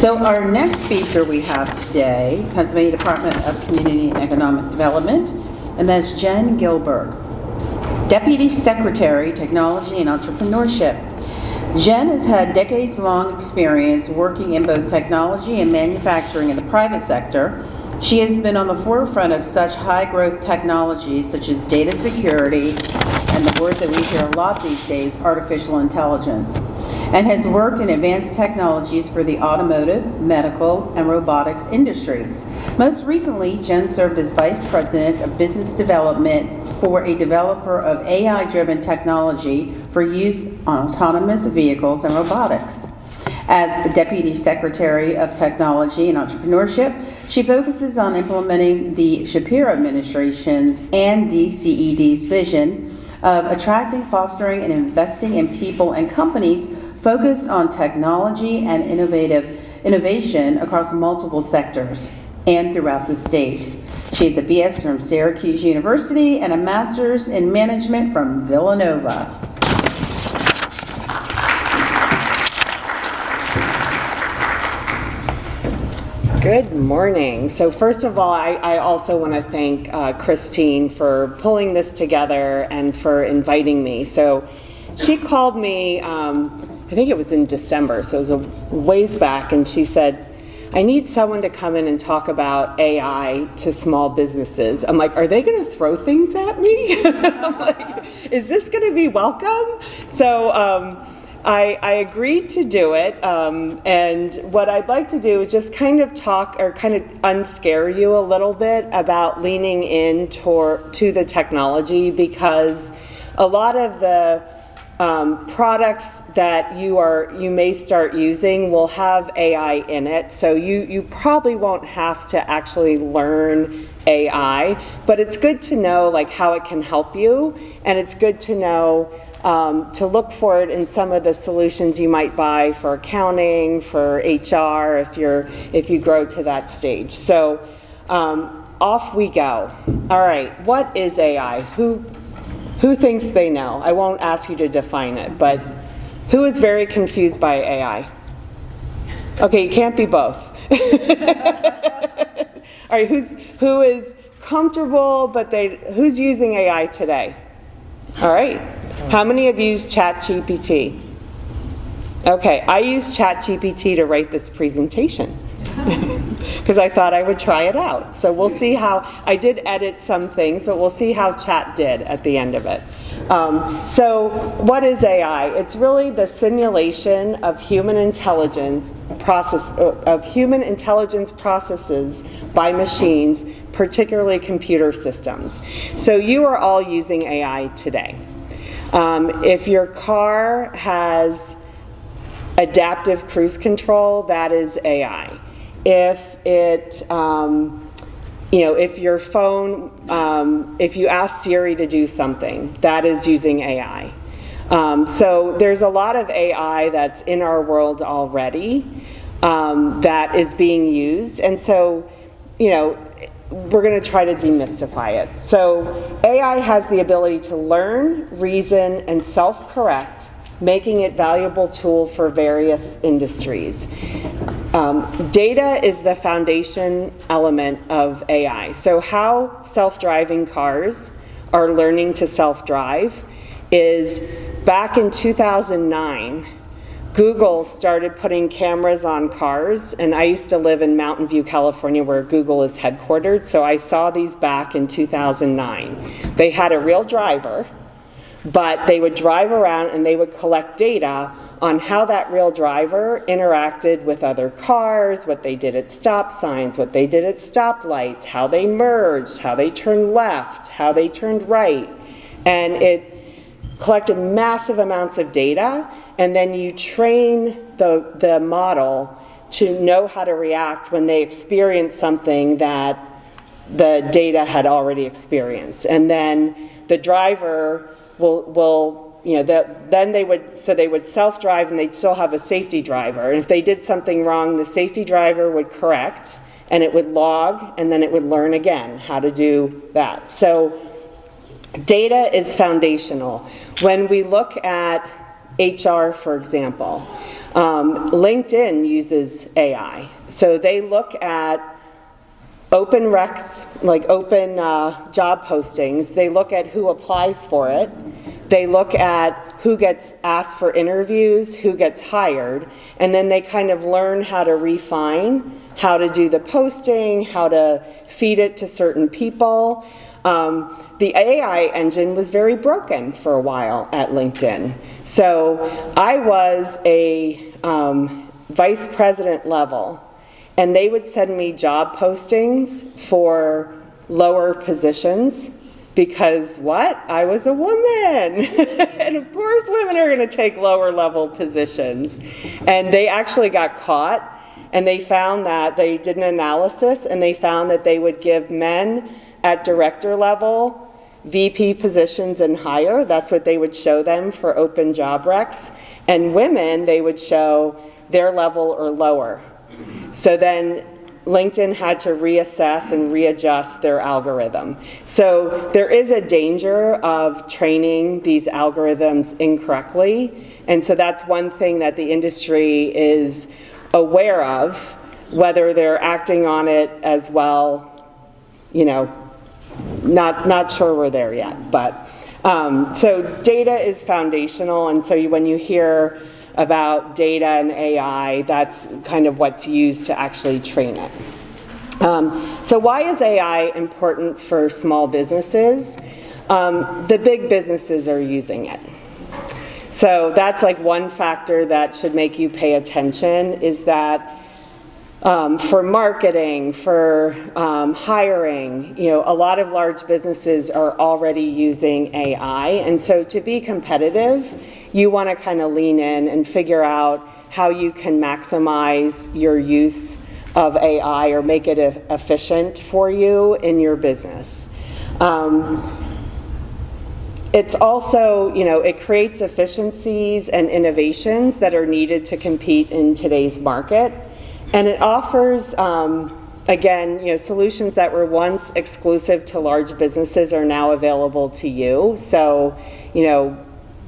So our next speaker we have today, Pennsylvania Department of Community and Economic Development, and that's Jen Gilberg, Deputy Secretary, Technology and Entrepreneurship. Jen has had decades-long experience working in both technology and manufacturing in the private sector. She has been on the forefront of such high-growth technologies such as data security and the word that we hear a lot these days, artificial intelligence, and has worked in advanced technologies for the automotive, medical, and robotics industries. Most recently, Jen served as Vice President of Business Development for a developer of AI-driven technology for use on autonomous vehicles and robotics. As the Deputy Secretary of Technology and Entrepreneurship, she focuses on implementing the Shapiro administration's and DCED's vision of attracting, fostering, and investing in people and companies focused on technology and innovation across multiple sectors and throughout the state. She has a BS from Syracuse University and a master's in management from Villanova. Good morning. So first of all, I also want to thank Christine for pulling this together and for inviting me. So she called me, I think it was in December, so it was a ways back, and she said, I need someone to come in and talk about AI to small businesses. I'm like, are they going to throw things at me? I'm like, is this going to be welcome? So I agreed to do it, and what I'd like to do is just kind of talk or kind of unscare you a little bit about leaning in to the technology, because a lot of the products that you may start using will have AI in it, so you probably won't have to actually learn AI, but it's good to know like how it can help you, and it's good to know to look for it in some of the solutions you might buy for accounting, for HR, if you grow to that stage. So off we go. All right, what is AI? Who thinks they know? I won't ask you to define it, but who is very confused by AI? Okay, you can't be both. All right, who is comfortable, but who's using AI today? All right. How many have used ChatGPT? Okay, I used ChatGPT to write this presentation because I thought I would try it out. So we'll see how, I did edit some things, but we'll see how Chat did at the end of it. So what is AI? It's really the simulation of human intelligence processes by machines, particularly computer systems. So you are all using AI today. If your car has adaptive cruise control, that is AI. If it, if your phone, if you ask Siri to do something, that is using AI. So there's a lot of AI that's in our world already that is being used, and so, we're going to try to demystify it. So AI has the ability to learn, reason, and self-correct, making it a valuable tool for various industries. Data is the foundation element of AI. So how self-driving cars are learning to self-drive is back in 2009, Google started putting cameras on cars, and I used to live in Mountain View, California, where Google is headquartered, so I saw these back in 2009. They had a real driver, but they would drive around and they would collect data on how that real driver interacted with other cars, what they did at stop signs, what they did at stoplights, how they merged, how they turned left, how they turned right, and it collected massive amounts of data, and then you train the model to know how to react when they experience something that the data had already experienced. And then the driver will then they would self-drive, and they'd still have a safety driver. And if they did something wrong, the safety driver would correct, and it would log, and then it would learn again how to do that. So data is foundational. When we look at HR, for example, LinkedIn uses AI. So they look at open recs, like open job postings. They look at who applies for it. They look at who gets asked for interviews, who gets hired, and then they kind of learn how to refine how to do the posting, how to feed it to certain people. The AI engine was very broken for a while at LinkedIn. So I was a vice president level, and they would send me job postings for lower positions because what? I was a woman. And of course women are going to take lower level positions. And they actually got caught, and they found that they did an analysis, and they found that they would give men at director level VP positions and higher. That's what they would show them for open job recs. And women, they would show their level or lower. So then LinkedIn had to reassess and readjust their algorithm. So there is a danger of training these algorithms incorrectly. And so that's one thing that the industry is aware of. Whether they're acting on it as well, you know, not sure we're there yet. But so data is foundational, and so when you hear about data and AI, that's kind of what's used to actually train it. So why is AI important for small businesses? The big businesses are using it. So that's like one factor that should make you pay attention, is that for marketing, for hiring, you know, a lot of large businesses are already using AI. And so to be competitive, you want to kind of lean in and figure out how you can maximize your use of AI or make it efficient for you in your business. It's also, you know, it creates efficiencies and innovations that are needed to compete in today's market. And it offers, again, you know, solutions that were once exclusive to large businesses are now available to you. So, you know,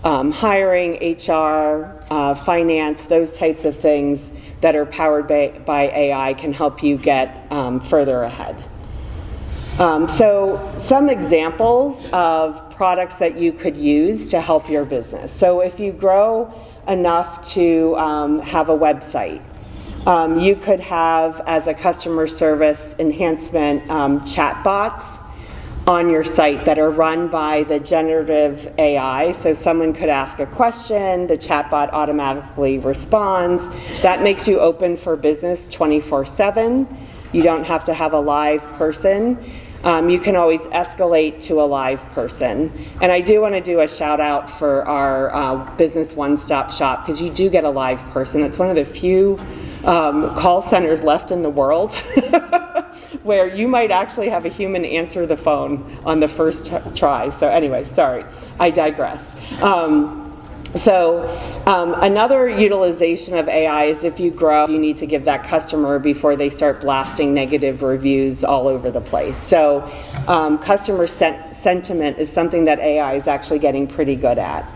hiring, HR, finance, those types of things that are powered by AI can help you get further ahead. So some examples of products that you could use to help your business. So if you grow enough to have a website, you could have, as a customer service enhancement, chatbots on your site that are run by the generative AI. So someone could ask a question, the chatbot automatically responds. That makes you open for business 24/7. You don't have to have a live person. You can always escalate to a live person. And I do want to do a shout out for our business one-stop shop, because you do get a live person. It's one of the few call centers left in the world where you might actually have a human answer the phone on the first try. So anyway, sorry, I digress. Another utilization of AI is if you grow, you need to give that customer before they start blasting negative reviews all over the place. So customer sentiment is something that AI is actually getting pretty good at.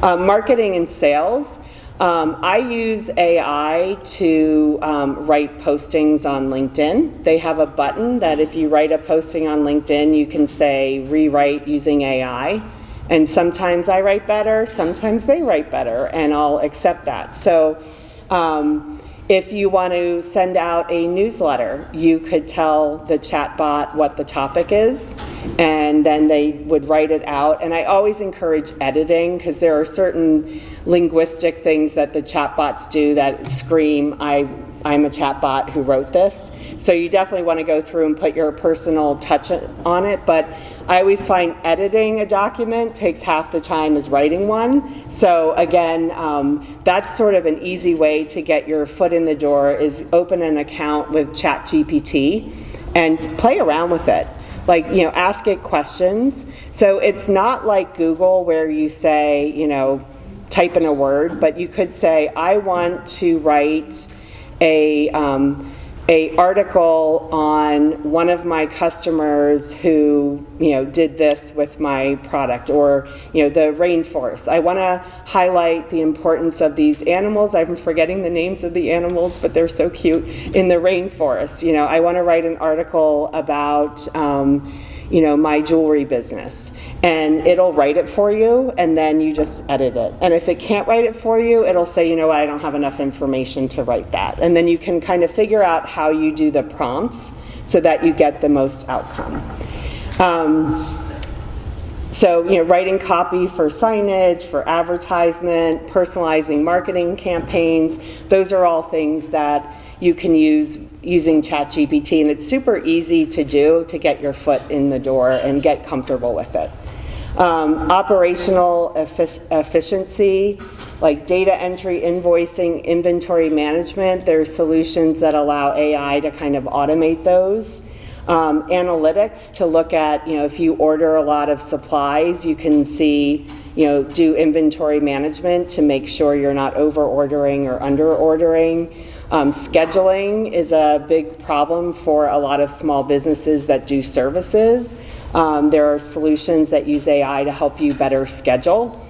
Marketing and sales. I use AI to write postings on LinkedIn. They have a button that if you write a posting on LinkedIn, you can say rewrite using AI. And sometimes I write better, sometimes they write better, and I'll accept that. So if you want to send out a newsletter, you could tell the chatbot what the topic is, and then they would write it out. And I always encourage editing, because there are certain linguistic things that the chatbots do that scream, I'm a chatbot who wrote this. So you definitely want to go through and put your personal touch on it, but I always find editing a document takes half the time as writing one. So again, that's sort of an easy way to get your foot in the door, is open an account with ChatGPT and play around with it. Like, you know, ask it questions. So it's not like Google where you say, you know, type in a word, but you could say, I want to write a a article on one of my customers who, did this with my product, or, the rainforest. I want to highlight the importance of these animals. I'm forgetting the names of the animals, but they're so cute in the rainforest. I want to write an article about, my jewelry business, and it'll write it for you, and then you just edit it. And if it can't write it for you, it'll say, I don't have enough information to write that. And then you can kind of figure out how you do the prompts so that you get the most outcome. So, writing copy for signage, for advertisement, personalizing marketing campaigns, those are all things that you can use using ChatGPT, and it's super easy to do to get your foot in the door and get comfortable with it. Operational efficiency, like data entry, invoicing, inventory management, there's solutions that allow AI to kind of automate those. Analytics to look at, if you order a lot of supplies, you can see, do inventory management to make sure you're not over ordering or under ordering. Scheduling is a big problem for a lot of small businesses that do services. There are solutions that use AI to help you better schedule.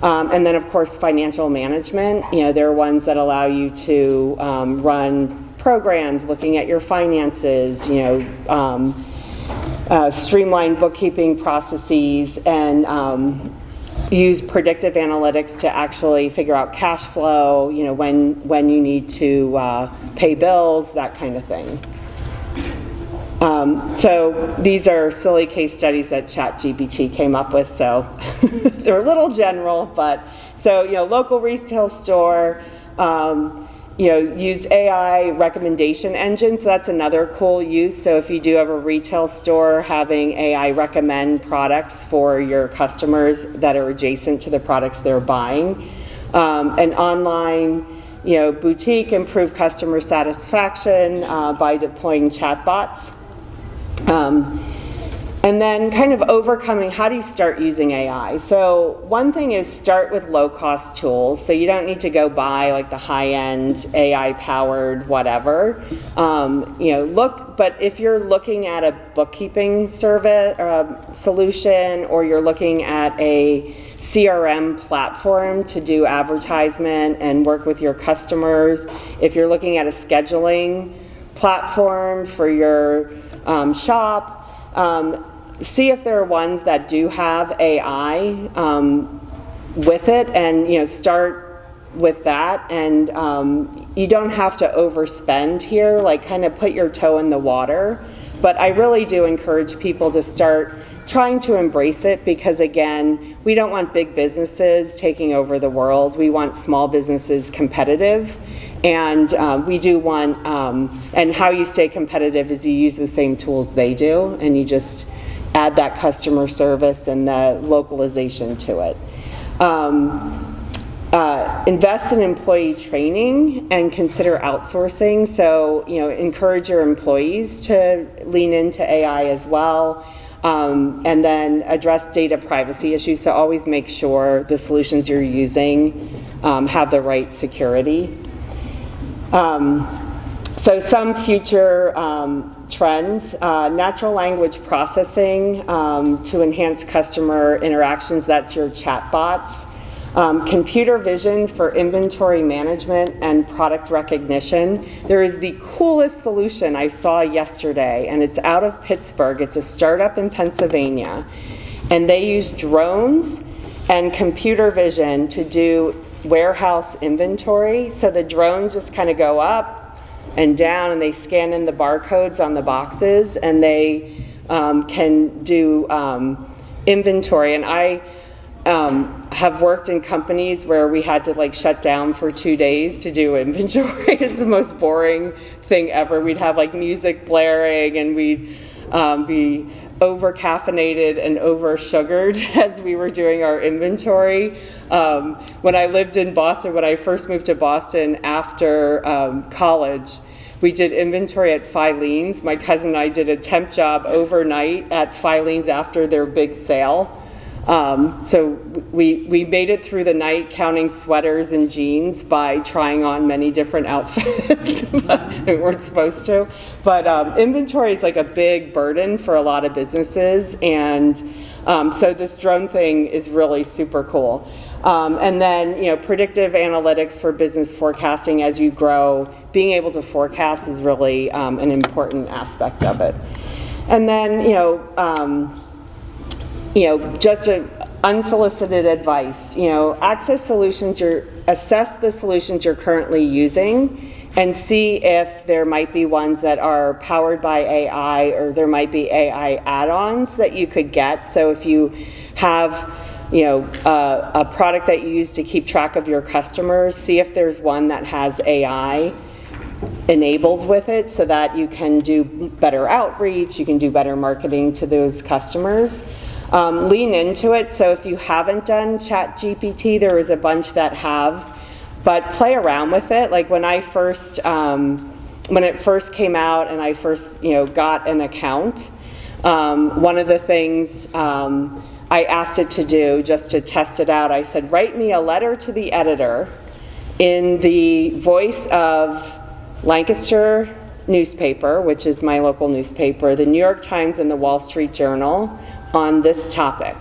And then, of course, financial management. There are ones that allow you to run programs looking at your finances, streamline bookkeeping processes, and use predictive analytics to actually figure out cash flow, when you need to pay bills, that kind of thing. So these are silly case studies that ChatGPT came up with, so they're a little general, but so, local retail store, used AI recommendation engine, so that's another cool use. So if you do have a retail store, having AI recommend products for your customers that are adjacent to the products they're buying. An online, boutique, improve customer satisfaction by deploying chatbots. And then kind of overcoming, how do you start using AI? So one thing is start with low-cost tools. So you don't need to go buy like the high-end AI-powered whatever. But if you're looking at a bookkeeping service solution, or you're looking at a CRM platform to do advertisement and work with your customers, if you're looking at a scheduling platform for your shop, see if there are ones that do have AI with it, and start with that. And you don't have to overspend here, like kind of put your toe in the water. But I really do encourage people to start trying to embrace it, because again, we don't want big businesses taking over the world. We want small businesses competitive. And we do want, and how you stay competitive is you use the same tools they do, and you just add that customer service and the localization to it. Invest in employee training and consider outsourcing. So, encourage your employees to lean into AI as well. And then address data privacy issues. So always make sure the solutions you're using have the right security. So some future trends, natural language processing to enhance customer interactions, that's your chatbots. Computer vision for inventory management and product recognition. There is the coolest solution I saw yesterday, and it's out of Pittsburgh. It's a startup in Pennsylvania, and they use drones and computer vision to do warehouse inventory. So the drones just kind of go up and down, and they scan in the barcodes on the boxes, and they can do inventory. And I have worked in companies where we had to shut down for 2 days to do inventory. It's the most boring thing ever. We'd have music blaring, and we'd be over caffeinated and over sugared as we were doing our inventory. When I lived in Boston, when I first moved to Boston after college, we did inventory at Filene's. My cousin and I did a temp job overnight at Filene's after their big sale. So we made it through the night counting sweaters and jeans by trying on many different outfits. But we weren't supposed to. But inventory is like a big burden for a lot of businesses. And so this drone thing is really super cool. And then, predictive analytics for business forecasting as you grow. Being able to forecast is really an important aspect of it. And then, just unsolicited advice. Assess the solutions you're currently using and see if there might be ones that are powered by AI or there might be AI add-ons that you could get. So if you have a product that you use to keep track of your customers, see if there's one that has AI enabled with it so that you can do better outreach, you can do better marketing to those customers. Lean into it. So if you haven't done ChatGPT, there is a bunch that have, but play around with it. Like when it first came out and I first got an account, one of the things I asked it to do just to test it out, I said, write me a letter to the editor in the voice of Lancaster newspaper, which is my local newspaper, the New York Times and the Wall Street Journal on this topic.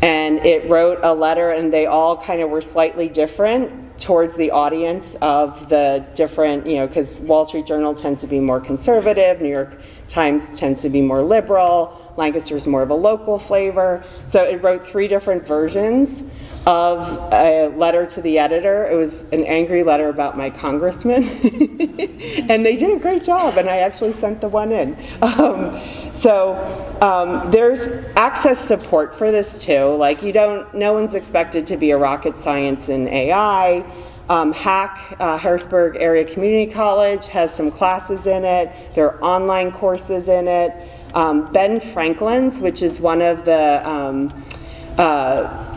And it wrote a letter, and they all kind of were slightly different towards the audience of the different, because Wall Street Journal tends to be more conservative, New York Times tends to be more liberal, Lancaster's more of a local flavor. So it wrote 3 different versions of a letter to the editor. It was an angry letter about my congressman. And they did a great job, and I actually sent the one in. There's access support for this too. Like no one's expected to be a rocket science in AI. Harrisburg Area Community College has some classes in it. There are online courses in it. Ben Franklin's, which is one of the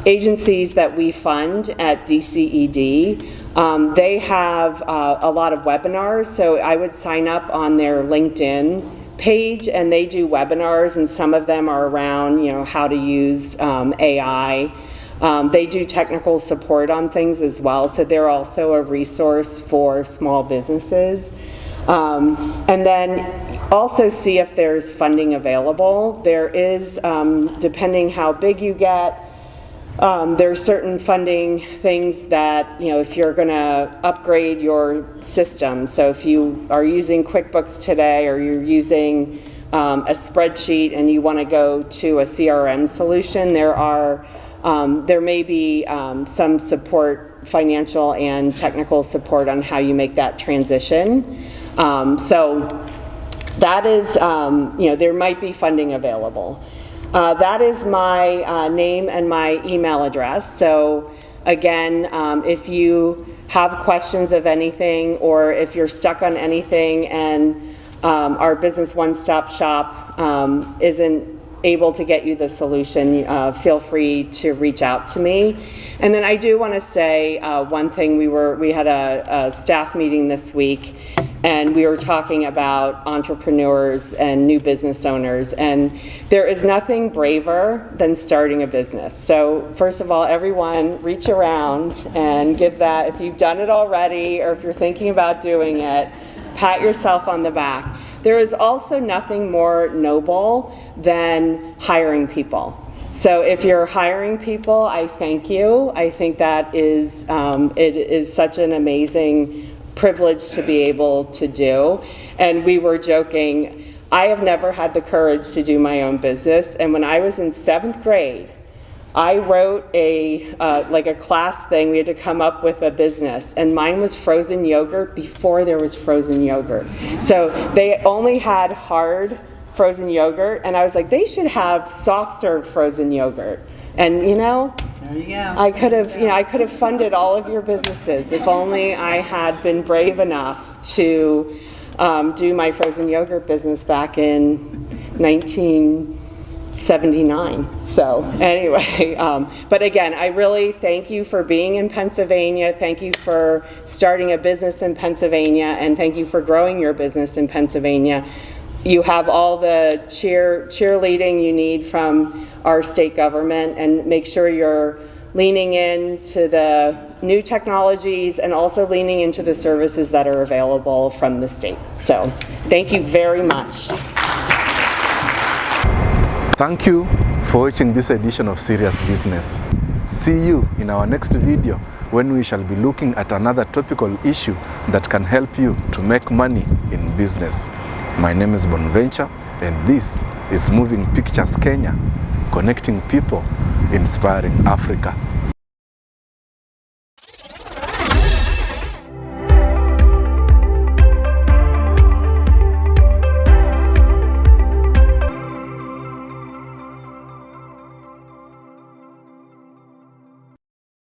agencies that we fund at DCED, they have a lot of webinars, so I would sign up on their LinkedIn page, and they do webinars, and some of them are around, how to use AI. They do technical support on things as well, so they're also a resource for small businesses. And then also see if there's funding available. There is, depending how big you get, there are certain funding things that, if you're going to upgrade your system, so if you are using QuickBooks today or you're using a spreadsheet and you want to go to a CRM solution, there may be some support, financial and technical support on how you make that transition. So that is, there might be funding available. That is my name and my email address. So again, if you have questions of anything or if you're stuck on anything and our Business One-Stop Shop isn't able to get you the solution, feel free to reach out to me. And then I do want to say one thing. We had a staff meeting this week, and we were talking about entrepreneurs and new business owners, and there is nothing braver than starting a business. So first of all, everyone reach around and give that, if you've done it already or if you're thinking about doing it, pat yourself on the back. There is also nothing more noble than hiring people. So if you're hiring people, I thank you. I think that is, it is such an amazing privilege to be able to do. And we were joking, I have never had the courage to do my own business. And when I was in 7th grade, I wrote like a class thing. We had to come up with a business, and mine was frozen yogurt before there was frozen yogurt. So they only had hard frozen yogurt, and I was like, they should have soft serve frozen yogurt. And There you go. I could have funded all of your businesses if only I had been brave enough to do my frozen yogurt business back in 1979. So anyway, but again, I really thank you for being in Pennsylvania. Thank you for starting a business in Pennsylvania, and thank you for growing your business in Pennsylvania. you have all the cheerleading you need from our state government, and make sure you're leaning into the new technologies and also leaning into the services that are available from the state. So thank you very much. Thank you for watching this edition of Serious Business. See you in our next video, when we shall be looking at another topical issue that can help you to make money in business. My name is Bonventure, and this is Moving Pictures Kenya, connecting people, inspiring Africa.